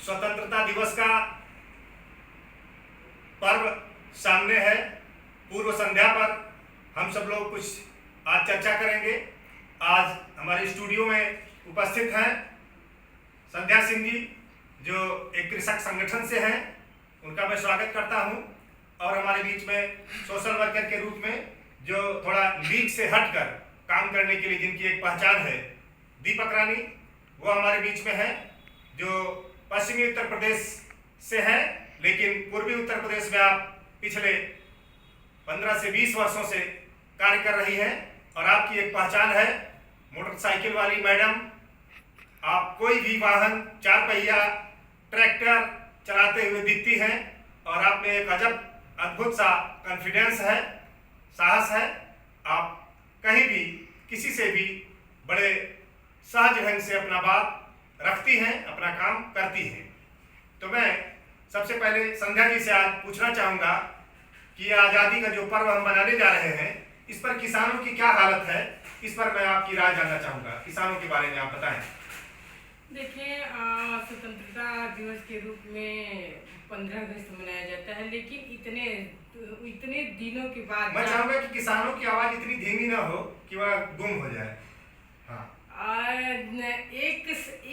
स्वतंत्रता दिवस का पर्व सामने है। पूर्व संध्या पर हम सब लोग कुछ आज चर्चा करेंगे। आज हमारे स्टूडियो में उपस्थित हैं संध्या सिंह जी, जो एक कृषक संगठन से हैं, उनका मैं स्वागत करता हूं। और हमारे बीच में सोशल वर्कर के रूप में जो थोड़ा लीग से हटकर काम करने के लिए जिनकी एक पहचान है, दीपक रानी, वो हमारे बीच में है, जो पश्चिमी उत्तर प्रदेश से हैं, लेकिन पूर्वी उत्तर प्रदेश में आप पिछले 15 से 20 वर्षों से कार्य कर रही हैं और आपकी एक पहचान है मोटरसाइकिल वाली मैडम। आप कोई भी वाहन, 4 पहिया, ट्रैक्टर चलाते हुए दिखती हैं और आप में एक अजब अद्भुत सा कॉन्फिडेंस है, साहस है। आप कहीं भी किसी से भी बड़े सहज ढंग से अपना बात रखती हैं, अपना काम करती हैं। तो मैं सबसे पहले संध्या जी से आज पूछना चाहूँगा कि आज़ादी का जो पर्व हम मनाने जा रहे हैं, इस पर किसानों की क्या हालत है, इस पर मैं आपकी राय जानना चाहूँगा। किसानों के बारे में आप बताएं। देखिए, स्वतंत्रता दिवस के रूप में 15 अगस्त मनाया जाता है, लेकिन इतने दिनों के बाद मैं चाहूँगा कि किसानों की आवाज़ इतनी धीमी ना हो कि वह गुम हो जाए। हाँ।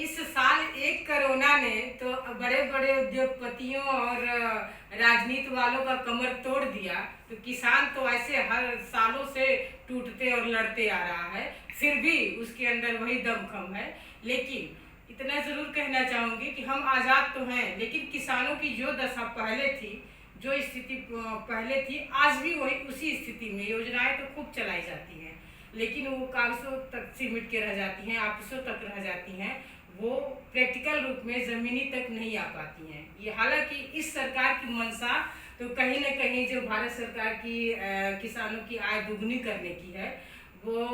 इस साल एक कोरोना ने तो बड़े बड़े उद्योगपतियों और राजनीति वालों का कमर तोड़ दिया। तो किसान तो ऐसे हर सालों से टूटते और लड़ते आ रहा है, फिर भी उसके अंदर वही दमखम है। लेकिन इतना जरूर कहना चाहूँगी कि हम आज़ाद तो हैं, लेकिन किसानों की जो दशा पहले थी, जो स्थिति पहले थी, आज भी वही उसी स्थिति में। योजनाएं तो खूब चलाई जाती हैं, लेकिन वो कागजों तक सिमट के रह जाती हैं, ऑफिसों तक रह जाती हैं, वो प्रैक्टिकल रूप में ज़मीनी तक नहीं आ पाती हैं। ये हालांकि इस सरकार की मंशा तो कहीं न कहीं जो भारत सरकार की किसानों की आय दुगनी करने की है, वो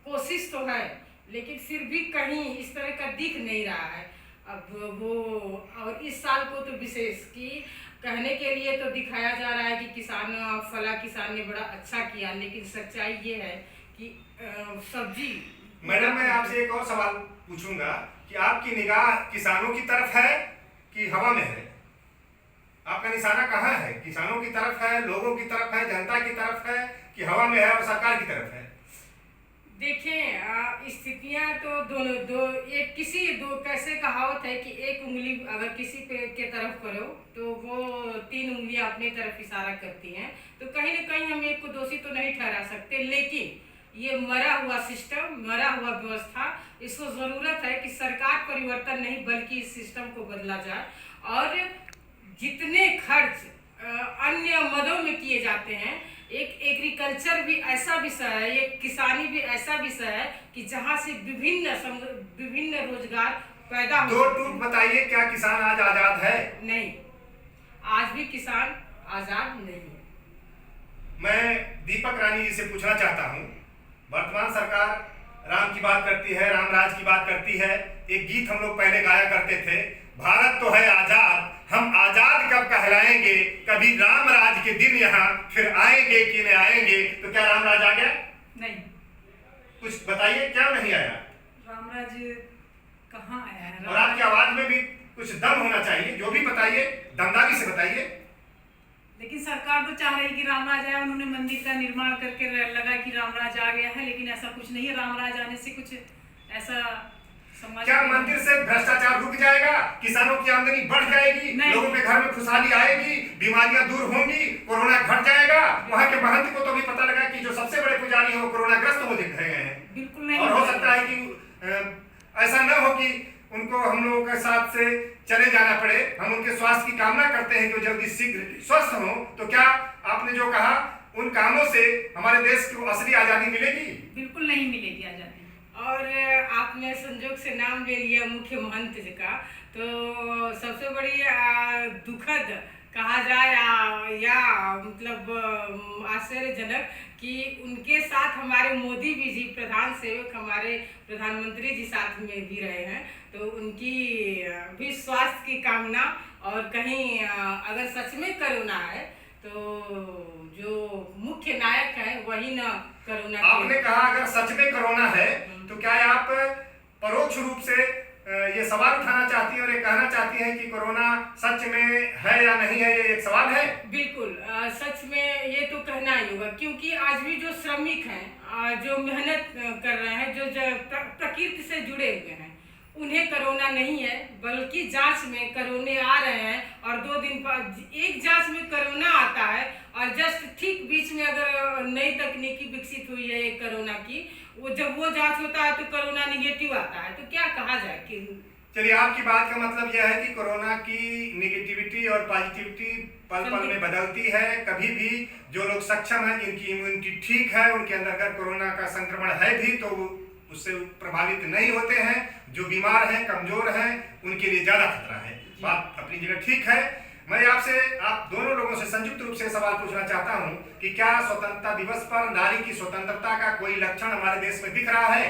कोशिश तो है, लेकिन फिर भी कहीं इस तरह का दिख नहीं रहा है। अब वो और इस साल को तो विशेष कि कहने के लिए तो दिखाया जा रहा है कि फला किसान ने बड़ा अच्छा किया, लेकिन सच्चाई ये है कि सब्जी। मैडम, मैं आपसे एक और सवाल पूछूंगा कि आपकी निगाह किसानों की तरफ है कि हवा में है? आपका निशाना कहाँ है? किसानों की तरफ है, लोगों की तरफ है, जनता की तरफ है कि हवा में है और सरकार की तरफ है? देखें, स्थितियां तो दोनों कैसे कहावत है कि एक उंगली अगर किसी के तरफ करो तो वो 3 उंगलियां अपनी तरफ इशारा करती हैं। तो कहीं न कहीं हम एक को दोषी तो नहीं ठहरा सकते, लेकिन ये मरा हुआ सिस्टम, मरा हुआ व्यवस्था, इसको ज़रूरत है कि सरकार परिवर्तन नहीं बल्कि इस सिस्टम को बदला जाए। और जितने खर्च अन्य मदों में किए जाते हैं, एक एग्रीकल्चर भी ऐसा विषय है, एक किसानी भी ऐसा विषय है कि जहाँ से विभिन्न रोजगार पैदा हो। 2 टूक बताइए, क्या किसान आज आजाद है? नहीं, आज भी किसान आजाद नहीं है। मैं दीपक रानी जी से पूछना चाहता हूँ, वर्तमान सरकार राम की बात करती है, राम राज की बात करती है। एक गीत हम लोग पहले गाया करते थे, भारत तो है आजाद, हम आजाद कब कहलाएंगे, कभी राम राज के दिन यहाँ फिर आएंगे कि नहीं आएंगे। तो क्या राम राज आ गया? नहीं। कुछ बताइए, क्या नहीं आया? रामराज कहाँ आया है? और आपकी आवाज में भी कुछ दम होना चाहिए, जो भी बताइए दमदारी से बताइए। लेकिन सरकार तो चाह रही कि रामराज आए, उन्होंने मंदिर का निर्माण करके लगा कि रामराज आ गया है, लेकिन ऐसा कुछ नहीं है। रामराज आने से कुछ ऐसा समाज, क्या मंदिर से भ्रष्टाचार रुक जाएगा? किसानों की आमदनी बढ़ जाएगी, लोगों के घर में खुशहाली आएगी, बीमारियां दूर होंगी, कोरोना घट जाएगा? वहाँ के महंत को तो भी पता लगा कि जो सबसे बड़े पुजारी हैं वो कोरोना ग्रस्त हो गए हैं। बिल्कुल नहीं। और हो सकता है कि ऐसा न हो कि उनको हम लोगों के साथ से चले जाना पड़े। हम उनके स्वास्थ्य की कामना करते हैं कि जल्दी शीघ्र स्वस्थ हो। तो क्या आपने जो कहा, उन कामों से हमारे देश को असली आजादी मिलेगी? बिल्कुल नहीं मिलेगी आजादी। और आपने संजोग से नाम ले लिया मुख्य महंत का, तो सबसे बड़ी दुखद कहा जाए या मतलब आश्चर्यजनक कि उनके साथ हमारे मोदी जी प्रधान सेवक, हमारे प्रधानमंत्री जी साथ में भी रहे हैं। तो उनकी भी स्वास्थ्य की कामना, और कहीं अगर सच में कोरोना है तो जो मुख्य नायक है वही न कोरोना। आपने कहा अगर सच में कोरोना है तो क्या आप परोक्ष रूप से ये सवाल उठाना चाहती हैं और ये कहना चाहती हैं कि कोरोना सच में है या नहीं है, ये एक सवाल है। बिल्कुल सच में ये तो कहना ही होगा, क्योंकि आज भी जो श्रमिक हैं, जो मेहनत कर रहे हैं, जो प्रकृति से जुड़े हुए हैं, उन्हें कोरोना नहीं है, बल्कि जांच में कोरोना आ रहे हैं। और 2 दिन बाद एक जांच में कोरोना आता है और जस्ट ठीक बीच में अगर नई तकनीकी विकसित हुई है एक कोरोना की, जब वो जांच होता है तो कोरोना निगेटिव आता है, तो क्या कहा जाए कि चलिए, आपकी बात का मतलब यह है कि कोरोना की निगेटिविटी और पॉजिटिविटी पल पल में बदलती है। कभी भी जो लोग सक्षम हैं, जिनकी इम्यूनिटी ठीक है, उनके अंदर अगर कोरोना का संक्रमण है भी तो उससे प्रभावित नहीं होते हैं। जो बीमार हैं, कमजोर हैं, उनके लिए ज्यादा खतरा है। बात अपनी जगह ठीक है। मैं आपसे, आप दोनों लोगों से संयुक्त रूप से सवाल पूछना चाहता हूं कि क्या स्वतंत्रता दिवस पर नारी की स्वतंत्रता का कोई लक्षण हमारे देश में दिख रहा है?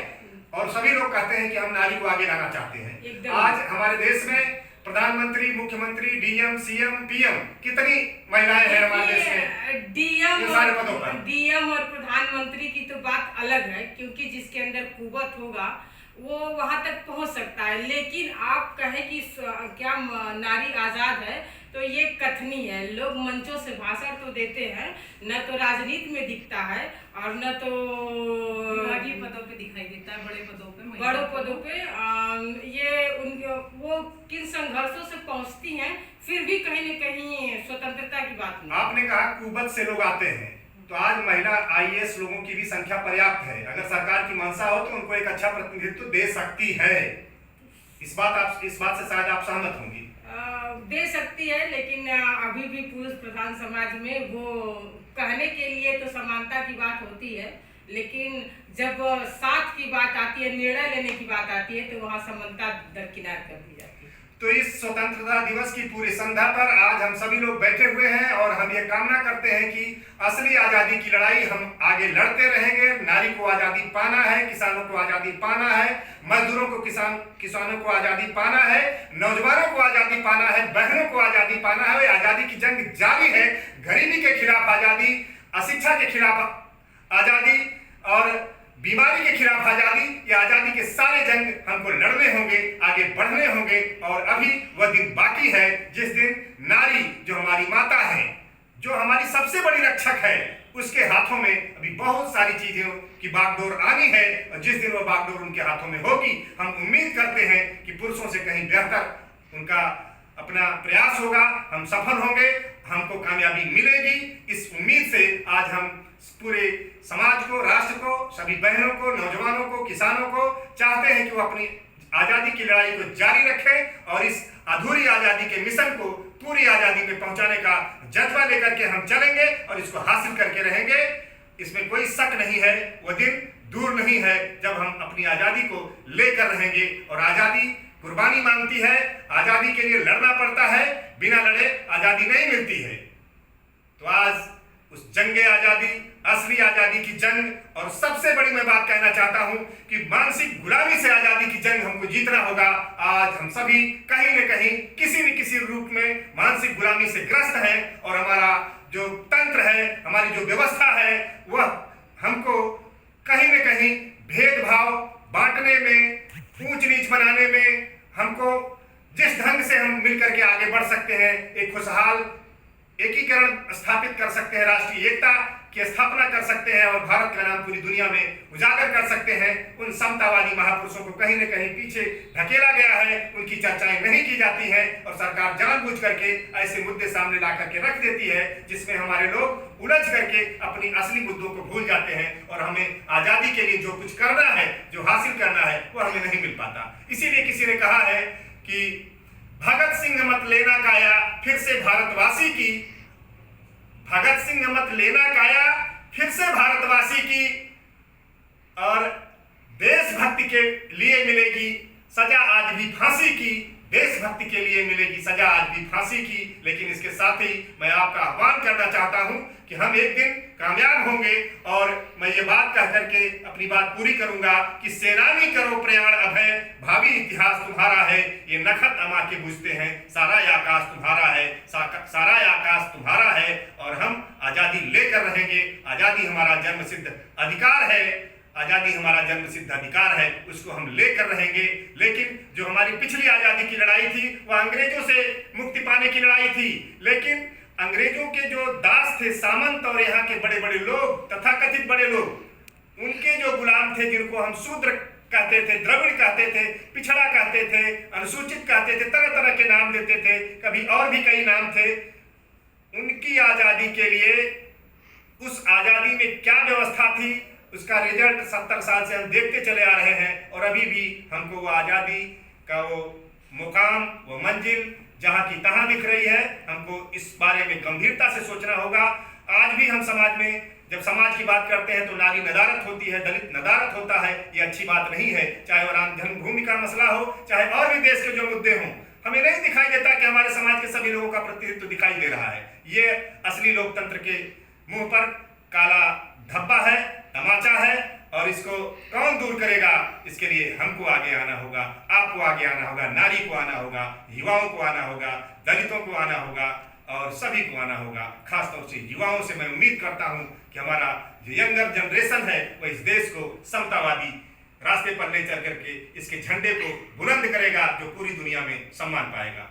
और सभी लोग कहते हैं कि हम नारी को आगे लाना चाहते हैं। आज हमारे देश में प्रधानमंत्री, मुख्यमंत्री, डीएम, सीएम, पीएम, कितनी महिलाएं हैं हमारे देश में डीएम सारे पदों पर? डीएम और प्रधानमंत्री की तो बात अलग है, क्योंकि जिसके अंदर कुवत होगा वो वहां तक पहुंच सकता है। लेकिन आप कहें कि क्या नारी आजाद है, तो ये कथनी है। लोग मंचों से भाषण तो देते हैं, न तो राजनीति में दिखता है और न तो विभागीय पदों पे दिखाई देता है, बड़े पदों पे ये वो किन संघर्षों से पहुंचती हैं, फिर भी कहीं न कहीं स्वतंत्रता की बात नहीं। आपने कहा कुबत से लोग आते हैं, तो आज महिला आईएएस लोगों की भी संख्या पर्याप्त है। अगर सरकार की मंशा हो तो उनको एक अच्छा प्रतिनिधित्व दे सकती है। इस बात से शायद आप सहमत होंगी। दे सकती है, लेकिन अभी भी पुरुष प्रधान समाज में वो कहने के लिए तो समानता की बात होती है, लेकिन जब साथ की बात आती है, निर्णय लेने की बात आती है, तो वहाँ समानता दरकिनार कर दी जाती है। तो इस स्वतंत्रता दिवस की पूरी संध्या पर आज हम सभी लोग बैठे हुए हैं और हम ये कामना करते हैं कि असली आजादी की लड़ाई हम आगे लड़ते रहेंगे। नारी को आजादी पाना है, किसानों को आजादी पाना है, मजदूरों को किसानों को आजादी पाना है, नौजवानों को आजादी पाना है, बहनों को आजादी पाना है। आजादी की जंग जारी है। गरीबी के खिलाफ आजादी, अशिक्षा के खिलाफ आजादी और बीमारी के खिलाफ आजादी। ये आजादी के सारे जंग हमको लड़ने होंगे, आगे बढ़ने होंगे। और अभी वह दिन बाकी है जिस दिन नारी, जो हमारी माता है, जो हमारी सबसे बड़ी रक्षक है, उसके हाथों में अभी बहुत सारी चीजों की बागडोर आनी है। और जिस दिन वह बागडोर उनके हाथों में होगी, हम उम्मीद करते हैं कि पुरुषों से कहीं बेहतर उनका अपना प्रयास होगा, हम सफल होंगे, हमको कामयाबी मिलेगी। इस उम्मीद से आज हम पूरे समाज को, राष्ट्र को, सभी बहनों को, नौजवानों को, किसानों को चाहते हैं कि वो अपनी आजादी की लड़ाई को जारी रखें और इस अधूरी आजादी के मिशन को पूरी आजादी में पहुंचाने का जज्बा लेकर के हम चलेंगे और इसको हासिल करके रहेंगे। इसमें कोई शक नहीं है, वो दिन दूर नहीं है जब हम अपनी आजादी को लेकर रहेंगे। और आजादी कुर्बानी मांगती है, आजादी के लिए लड़ना पड़ता है, बिना लड़े आजादी नहीं मिलती है। तो आज उस जंगे आजादी, असली आजादी की जंग, और सबसे बड़ी मैं बात कहना चाहता हूं कि मानसिक गुलामी से आजादी की जंग हमको जीतना होगा। आज हम सभी कहीं न कहीं किसी न किसी रूप में मानसिक गुलामी से ग्रस्त हैं और हमारा जो तंत्र है, हमारी जो व्यवस्था है, वह हमको कहीं न कहीं भेदभाव बांटने में, ऊंच नीच बनाने में, हमको जिस ढंग से हम मिलकर के आगे बढ़ सकते हैं, एक खुशहाल एकीकरण स्थापित कर सकते हैं, राष्ट्रीय एकता की स्थापना कर सकते हैं और भारत का नाम पूरी दुनिया में उजागर कर सकते हैं, उन समतावादी महापुरुषों को कहीं न कहीं पीछे ढकेला गया है, उनकी चर्चाएं नहीं की जाती हैं और सरकार जानबूझ करके ऐसे मुद्दे सामने ला करके रख देती है जिसमें हमारे लोग उलझ करके अपनी असली मुद्दों को भूल जाते हैं और हमें आजादी के लिए जो कुछ करना है, जो हासिल करना है, वो हमें नहीं मिल पाता। इसीलिए किसी ने कहा है कि भगत सिंह मत लेना काया फिर से भारतवासी की, भगत सिंह मत लेना काया फिर से भारतवासी की, और देशभक्ति के लिए मिलेगी सजा आज भी फांसी की, देशभक्ति के लिए मिलेगी सजा आज भी फांसी की। लेकिन इसके साथ ही मैं आपका आह्वान करना चाहता हूं कि हम एक दिन कामयाब होंगे और मैं ये बात कह करके अपनी बात पूरी करूंगा कि सेनानी करो प्रयाण अभय, भावी इतिहास तुम्हारा है, ये नखत अमा के बुझते हैं, सारा आकाश तुम्हारा है, सारा आकाश तुम्हारा है। और हम आजादी लेकर रहेंगे, आजादी हमारा जन्मसिद्ध अधिकार है आज़ादी हमारा जन्म सिद्ध अधिकार है, उसको हम लेकर रहेंगे। लेकिन जो हमारी पिछली आज़ादी की लड़ाई थी वह अंग्रेजों से मुक्ति पाने की लड़ाई थी। लेकिन अंग्रेजों के जो दास थे, सामंत और यहाँ के बड़े बड़े लोग, तथाकथित बड़े लोग, उनके जो गुलाम थे, जिनको हम शूद्र कहते थे, द्रविड़ कहते थे, पिछड़ा कहते थे, अनुसूचित कहते थे, तरह तरह के नाम देते थे, कभी और भी कई नाम थे। उनकी आज़ादी के लिए, उस आज़ादी में क्या व्यवस्था थी, उसका रिजल्ट 70 साल से हम देखते चले आ रहे हैं। और अभी भी हमको वो आज़ादी का वो मुकाम, वो मंजिल जहाँ की तहाँ दिख रही है। हमको इस बारे में गंभीरता से सोचना होगा। आज भी हम समाज में जब समाज की बात करते हैं तो नारी नदारत होती है, दलित नदारत होता है। ये अच्छी बात नहीं है। चाहे वो राम जन्मभूमि का मसला हो, चाहे और भी देश के जो मुद्दे हों, हमें नहीं दिखाई देता कि हमारे समाज के सभी लोगों का प्रतिनिधित्व दिखाई दे रहा है। ये असली लोकतंत्र के मुंह पर काला धब्बा है, तमाचा है, और इसको कौन दूर करेगा? इसके लिए हमको आगे आना होगा, आपको आगे आना होगा, नारी को आना होगा, युवाओं को आना होगा, दलितों को आना होगा और सभी को आना होगा। खासतौर से युवाओं से मैं उम्मीद करता हूं कि हमारा जो यंगर जनरेशन है वह इस देश को समतावादी रास्ते पर ले चल करके इसके झंडे को बुलंद करेगा, जो पूरी दुनिया में सम्मान पाएगा।